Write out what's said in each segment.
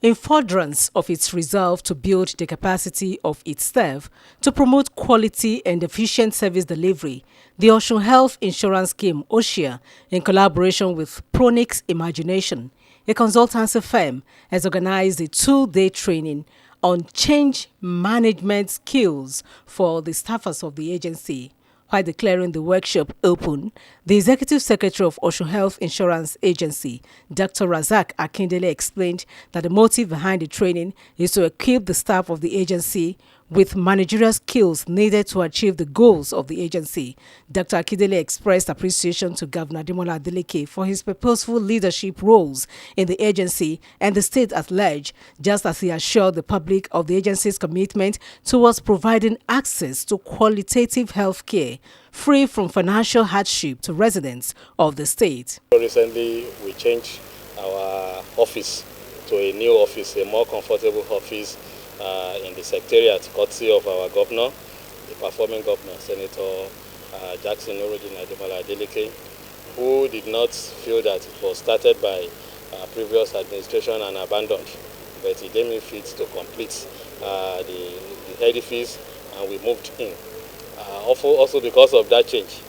In furtherance of its resolve to build the capacity of its staff to promote quality and efficient service delivery, the Osun Health Insurance Scheme (OSHIA), in collaboration with Pronix Imagination, a consultancy firm, has organized a 2-day training on change management skills for the staffers of the agency. While declaring the workshop open, the Executive Secretary of Osun Health Insurance Agency, Dr. Razak Akindele, explained that the motive behind the training is to equip the staff of the agency with managerial skills needed to achieve the goals of the agency. Dr. Akindele expressed appreciation to Governor Ademola Adeleke for his purposeful leadership roles in the agency and the state at large, just as he assured the public of the agency's commitment towards providing access to qualitative health care free from financial hardship to residents of the state. Recently, we changed our office to a new office, a more comfortable office in the secretariat, courtesy of our governor, the performing governor, Senator Jackson Nuruddin Ademola Adeleke, who did not feel that it was started by previous administration and abandoned, but he deemed it fit to complete the edifice, and we moved in. Also because of that change,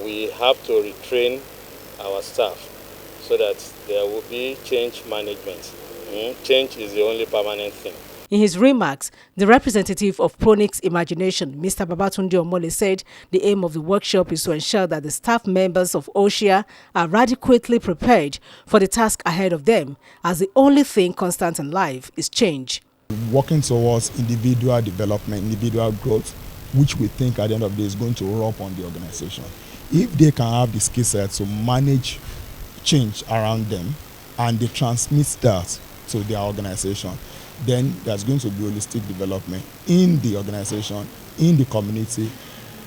we have to retrain our staff so that there will be change management. Change is the only permanent thing. In his remarks, the representative of Pronix Imagination, Mr. Babatunde Omole, said the aim of the workshop is to ensure that the staff members of OSHIA are adequately prepared for the task ahead of them, as the only thing constant in life is change. Working towards individual development, individual growth, which we think at the end of the day is going to rub on the organization. If they can have the skill set to manage change around them and they transmit that to their organization, then there's going to be holistic development in the organization, in the community,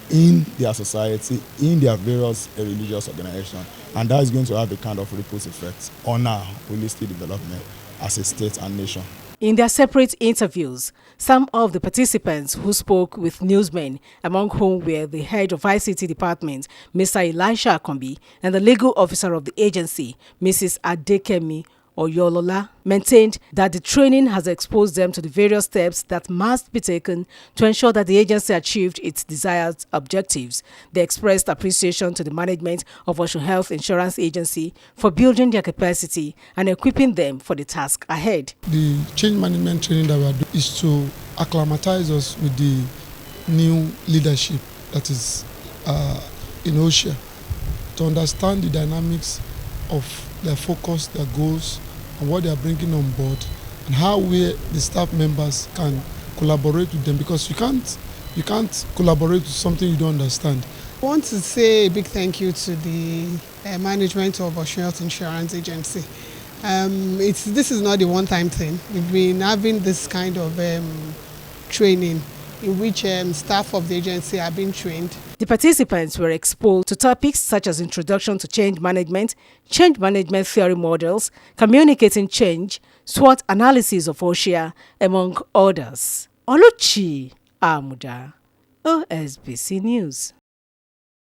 in their society, in their various religious organizations. And that is going to have a kind of ripple effect on our holistic development as a state and nation. In their separate interviews, some of the participants who spoke with newsmen, among whom were the head of ICT department, Mr. Elisha Akombi, and the legal officer of the agency, Mrs. Adekemi Oyolola, maintained that the training has exposed them to the various steps that must be taken to ensure that the agency achieved its desired objectives. They expressed appreciation to the management of Osun Health Insurance Agency for building their capacity and equipping them for the task ahead. The change management training that we are doing is to acclimatize us with the new leadership that is in OSHIA, to understand the dynamics of their focus, their goals, and what they are bringing on board, and how the staff members can collaborate with them, because you can't collaborate with something you don't understand. I want to say a big thank you to the management of Osun Health Insurance Agency. This is not a one-time thing. We've been having this kind of training in which staff of the agency are being trained. The participants were exposed to topics such as introduction to change management theory models, communicating change, SWOT analysis of OSHIA, among others. Oluchi Amuda, OSBC News.